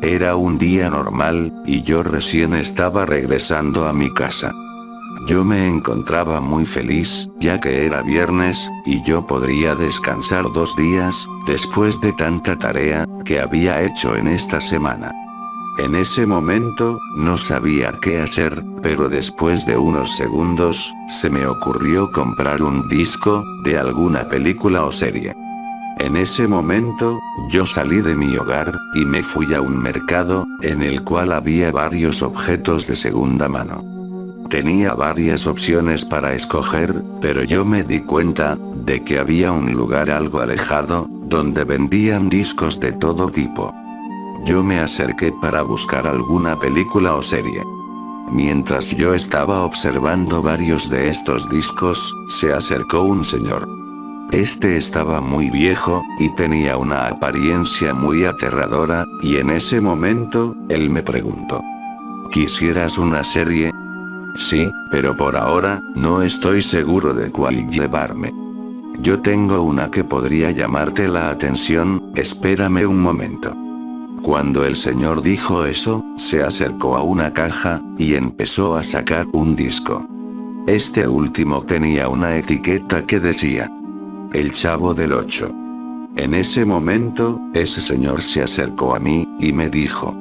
Era un día normal, y yo recién estaba regresando a mi casa. Yo me encontraba muy feliz, ya que era viernes, y yo podría descansar 2 días, después de tanta tarea, que había hecho en esta semana. En ese momento, no sabía qué hacer, pero después de unos segundos, se me ocurrió comprar un disco, de alguna película o serie. En ese momento, yo salí de mi hogar, y me fui a un mercado, en el cual había varios objetos de segunda mano. Tenía varias opciones para escoger, pero yo me di cuenta, de que había un lugar algo alejado, donde vendían discos de todo tipo. Yo me acerqué para buscar alguna película o serie. Mientras yo estaba observando varios de estos discos, se acercó un señor. Este estaba muy viejo, y tenía una apariencia muy aterradora, y en ese momento, él me preguntó: ¿quisieras una serie? Sí, pero por ahora, no estoy seguro de cuál llevarme. Yo tengo una que podría llamarte la atención, espérame un momento. Cuando el señor dijo eso, se acercó a una caja, y empezó a sacar un disco. Este último tenía una etiqueta que decía: El Chavo del Ocho. En ese momento, ese señor se acercó a mí, y me dijo: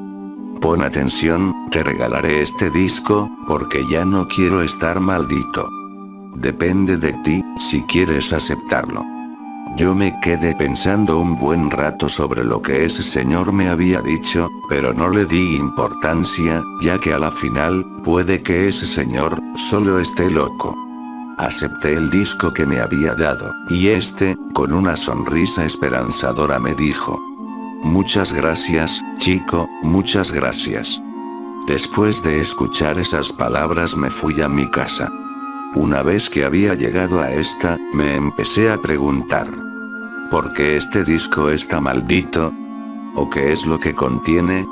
pon atención, te regalaré este disco, porque ya no quiero estar maldito. Depende de ti, si quieres aceptarlo. Yo me quedé pensando un buen rato sobre lo que ese señor me había dicho, pero no le di importancia, ya que a la final, puede que ese señor, solo esté loco. Acepté el disco que me había dado, y con una sonrisa esperanzadora me dijo: muchas gracias, chico, muchas gracias. Después de escuchar esas palabras me fui a mi casa. Una vez que había llegado a me empecé a preguntar: ¿por qué este disco está maldito? ¿O qué es lo que contiene?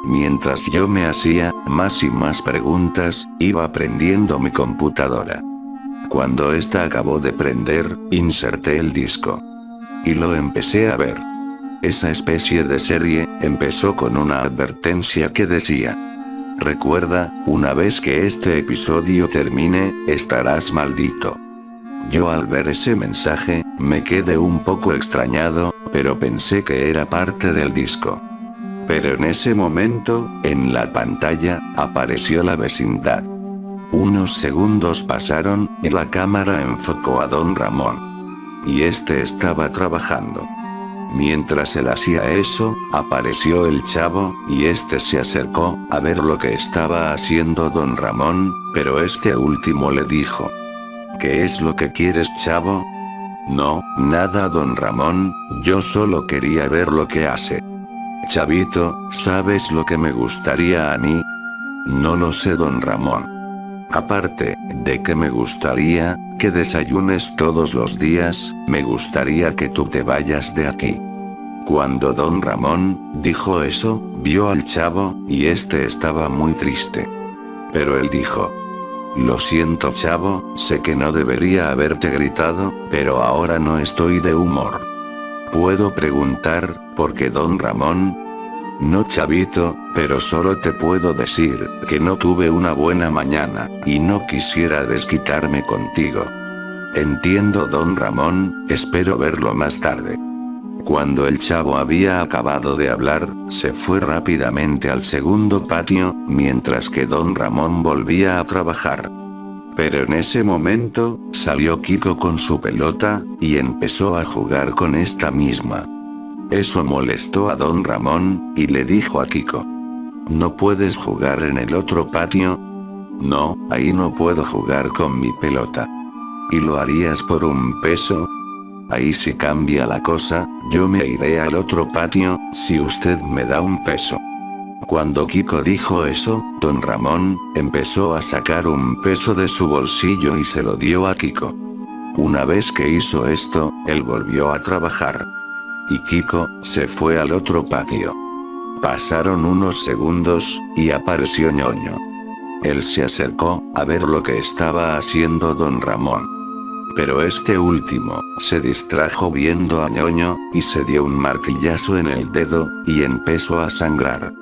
Mientras yo me hacía más y más preguntas, iba prendiendo mi computadora. Cuando acabó de prender, inserté el disco. Y lo empecé a ver. Esa especie de serie, empezó con una advertencia que decía: recuerda, una vez que este episodio termine, estarás maldito. Yo al ver ese mensaje, me quedé un poco extrañado, pero pensé que era parte del disco. Pero en ese momento, en la pantalla, apareció la vecindad. Unos segundos pasaron, y la cámara enfocó a Don Ramón. Y estaba trabajando. Mientras él hacía eso, apareció el chavo, y se acercó, a ver lo que estaba haciendo Don Ramón, pero último le dijo: ¿qué es lo que quieres, chavo? No, nada, Don Ramón, yo solo quería ver lo que hace. Chavito, ¿sabes lo que me gustaría a mí? No lo sé, Don Ramón. Aparte, de que me gustaría, que desayunes todos los días, me gustaría que tú te vayas de aquí. Cuando Don Ramón dijo eso, vio al chavo, y estaba muy triste. Pero él dijo: lo siento, chavo, sé que no debería haberte gritado, pero ahora no estoy de humor. ¿Puedo preguntar, por qué, Don Ramón? No, chavito, pero solo te puedo decir, que no tuve una buena mañana, y no quisiera desquitarme contigo. Entiendo, Don Ramón, espero verlo más tarde. Cuando el chavo había acabado de hablar, se fue rápidamente al segundo patio, mientras que Don Ramón volvía a trabajar. Pero en ese momento, salió Kiko con su pelota, y empezó a jugar con esta misma. Eso molestó a Don Ramón, y le dijo a Kiko: ¿no puedes jugar en el otro patio? No, ahí no puedo jugar con mi pelota. ¿Y lo harías por un peso? Ahí sí cambia la cosa, yo me iré al otro patio, si usted me da un peso. Cuando Kiko dijo eso, Don Ramón empezó a sacar un peso de su bolsillo y se lo dio a Kiko. Una vez que hizo esto, él volvió a trabajar. Y Kiko se fue al otro patio. Pasaron unos segundos, y apareció Ñoño. Él se acercó, a ver lo que estaba haciendo Don Ramón. Pero último, se distrajo viendo a Ñoño, y se dio un martillazo en el dedo, y empezó a sangrar.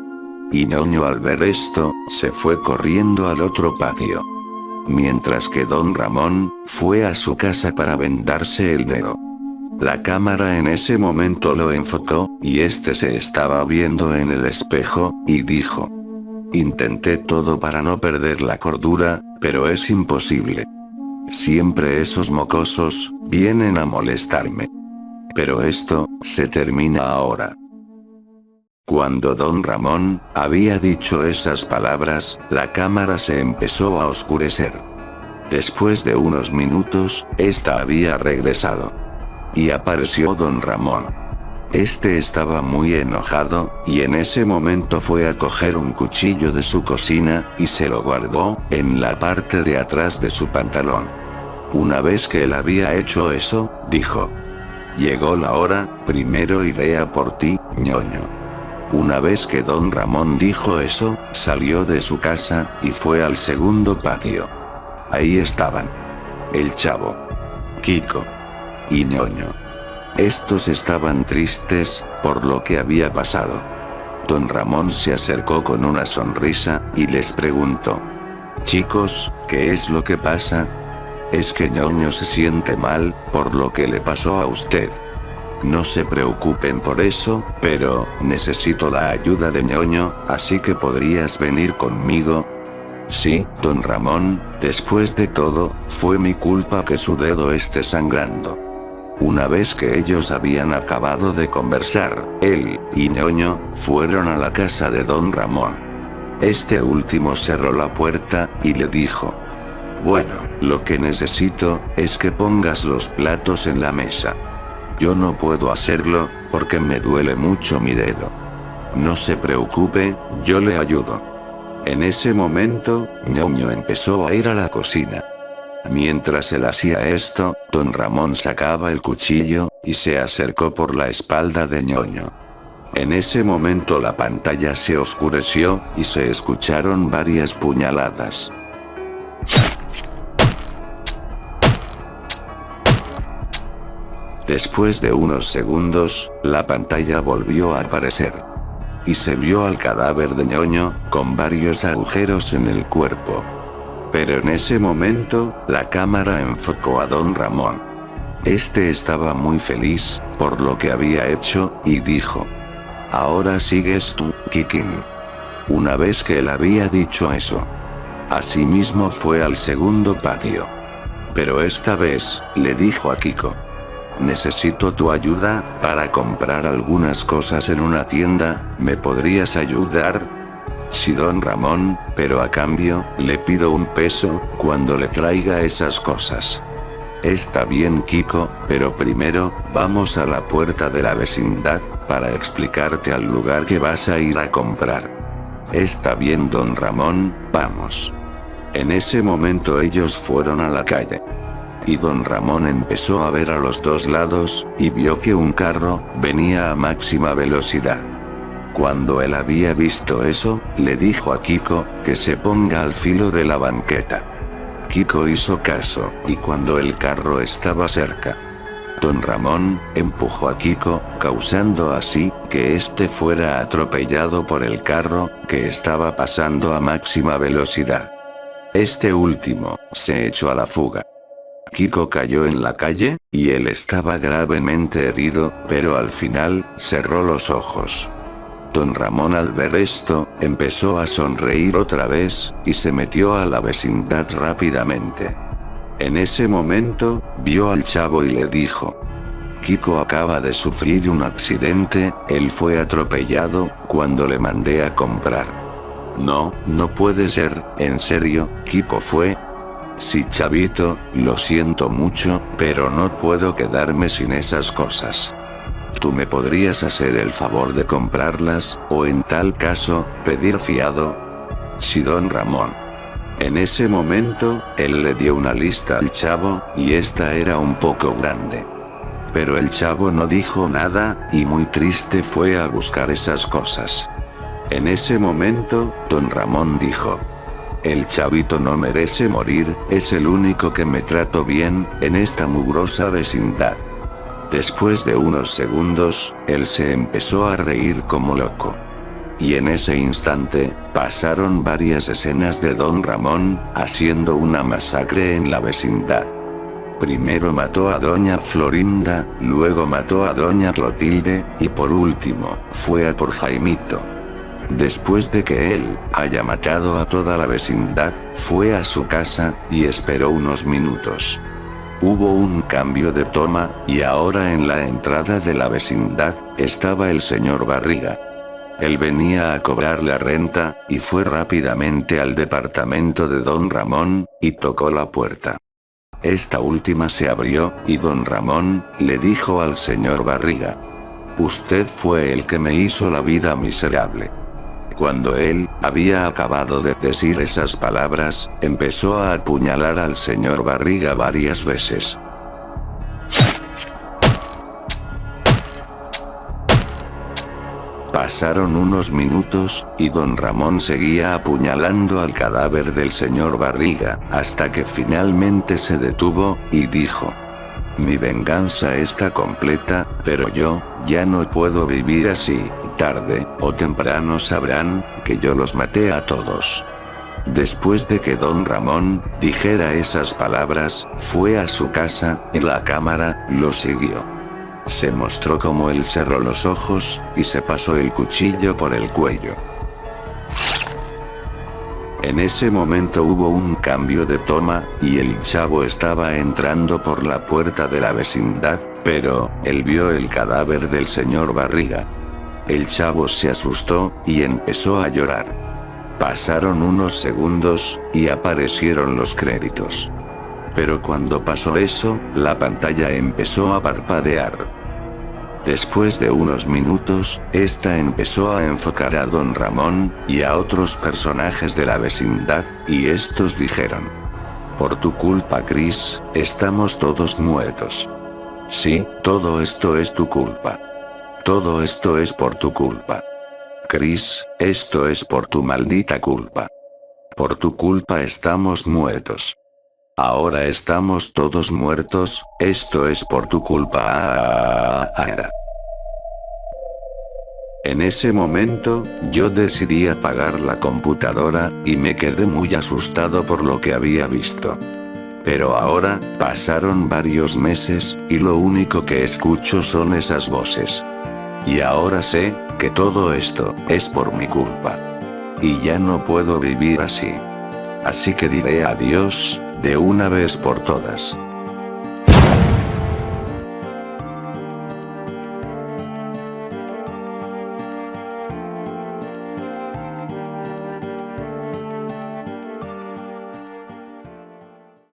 Y Ñoño al ver esto, se fue corriendo al otro patio. Mientras que don Ramón, fue a su casa para vendarse el dedo. La cámara en ese momento lo enfocó, y este se estaba viendo en el espejo, y dijo: intenté todo para no perder la cordura, pero es imposible. Siempre esos mocosos, vienen a molestarme. Pero esto, se termina ahora. Cuando don Ramón, había dicho esas palabras, la cámara se empezó a oscurecer. Después de unos minutos, esta había regresado. Y apareció don Ramón. Este estaba muy enojado, y en ese momento fue a coger un cuchillo de su cocina, y se lo guardó, en la parte de atrás de su pantalón. Una vez que él había hecho eso, dijo: llegó la hora, primero iré a por ti, Ñoño. Una vez que don Ramón dijo eso, salió de su casa, y fue al segundo patio. Ahí estaban el Chavo, Kiko y Ñoño. Estos estaban tristes, por lo que había pasado. Don Ramón se acercó con una sonrisa, y les preguntó: chicos, ¿qué es lo que pasa? Es que Ñoño se siente mal, por lo que le pasó a usted. No se preocupen por eso, pero, necesito la ayuda de Ñoño, así que ¿podrías venir conmigo? Sí, don Ramón, después de todo, fue mi culpa que su dedo esté sangrando. Una vez que ellos habían acabado de conversar, él y Ñoño fueron a la casa de don Ramón. Este último cerró la puerta, y le dijo: bueno, lo que necesito, es que pongas los platos en la mesa. Yo no puedo hacerlo, porque me duele mucho mi dedo. No se preocupe, yo le ayudo. En ese momento, Ñoño empezó a ir a la cocina. Mientras él hacía esto, don Ramón sacaba el cuchillo, y se acercó por la espalda de Ñoño. En ese momento la pantalla se oscureció, y se escucharon varias puñaladas. Después de unos segundos, la pantalla volvió a aparecer. Y se vio al cadáver de Ñoño, con varios agujeros en el cuerpo. Pero en ese momento, la cámara enfocó a don Ramón. Este estaba muy feliz, por lo que había hecho, y dijo: ahora sigues tú, Kikín. Una vez que él había dicho eso, asimismo fue al segundo patio. Pero esta vez, le dijo a Kiko: necesito tu ayuda, para comprar algunas cosas en una tienda, ¿me podrías ayudar? Sí, don Ramón, pero a cambio, le pido $1 cuando le traiga esas cosas. Está bien, Kiko, pero primero, vamos a la puerta de la vecindad, para explicarte al lugar que vas a ir a comprar. Está bien, don Ramón, vamos. En ese momento ellos fueron a la calle. Y don Ramón empezó a ver a los dos lados, y vio que un carro venía a máxima velocidad. Cuando él había visto eso, le dijo a Kiko que se ponga al filo de la banqueta. Kiko hizo caso, y cuando el carro estaba cerca, don Ramón empujó a Kiko, causando así que este fuera atropellado por el carro, que estaba pasando a máxima velocidad. Este último se echó a la fuga. Kiko cayó en la calle, y él estaba gravemente herido, pero al final, cerró los ojos. Don Ramón al ver esto, empezó a sonreír otra vez, y se metió a la vecindad rápidamente. En ese momento, vio al Chavo y le dijo: Kiko acaba de sufrir un accidente, él fue atropellado, cuando le mandé a comprar. No, no puede ser, ¿en serio, Kiko fue? Sí, Chavito, lo siento mucho, pero no puedo quedarme sin esas cosas. ¿Tú me podrías hacer el favor de comprarlas, o en tal caso, pedir fiado? Sí, don Ramón. En ese momento, él le dio una lista al Chavo, y esta era un poco grande. Pero el Chavo no dijo nada, y muy triste fue a buscar esas cosas. En ese momento, don Ramón dijo: el Chavito no merece morir, es el único que me trató bien, en esta mugrosa vecindad. Después de unos segundos, él se empezó a reír como loco. y en ese instante, pasaron varias escenas de Don Ramón, haciendo una masacre en la vecindad. Primero mató a doña Florinda, luego mató a doña Clotilde, y por último, fue a por Jaimito. Después de que él haya matado a toda la vecindad, fue a su casa, y esperó unos minutos. Hubo un cambio de toma, y ahora en la entrada de la vecindad, estaba el señor Barriga. Él venía a cobrar la renta, y fue rápidamente al departamento de Don Ramón, y tocó la puerta. Esta última se abrió, y Don Ramón le dijo al señor Barriga: «Usted fue el que me hizo la vida miserable». Cuando él había acabado de decir esas palabras, empezó a apuñalar al señor Barriga varias veces. Pasaron unos minutos, y Don Ramón seguía apuñalando al cadáver del señor Barriga, hasta que finalmente se detuvo, y dijo: «Mi venganza está completa, pero yo, ya no puedo vivir así, tarde o temprano sabrán, que yo los maté a todos». Después de que Don Ramón dijera esas palabras, fue a su casa, y la cámara lo siguió. Se mostró como él cerró los ojos, y se pasó el cuchillo por el cuello. En ese momento hubo un cambio de toma, y el chavo estaba entrando por la puerta de la vecindad, pero, él vio el cadáver del señor Barriga. El chavo se asustó, y empezó a llorar. Pasaron unos segundos, y aparecieron los créditos. Pero cuando pasó eso, la pantalla empezó a parpadear. Después de unos minutos, esta empezó a enfocar a Don Ramón, y a otros personajes de la vecindad, y estos dijeron: «Por tu culpa, Chris, estamos todos muertos. Sí, todo esto es tu culpa. Todo esto es por tu culpa. Chris, esto es por tu maldita culpa. Por tu culpa estamos muertos. Ahora estamos todos muertos, esto es por tu culpa». En ese momento, yo decidí apagar la computadora, y me quedé muy asustado por lo que había visto. Pero ahora, pasaron varios meses, y lo único que escucho son esas voces. Y ahora sé, que todo esto, es por mi culpa. Y ya no puedo vivir así. Así que diré adiós, de una vez por todas.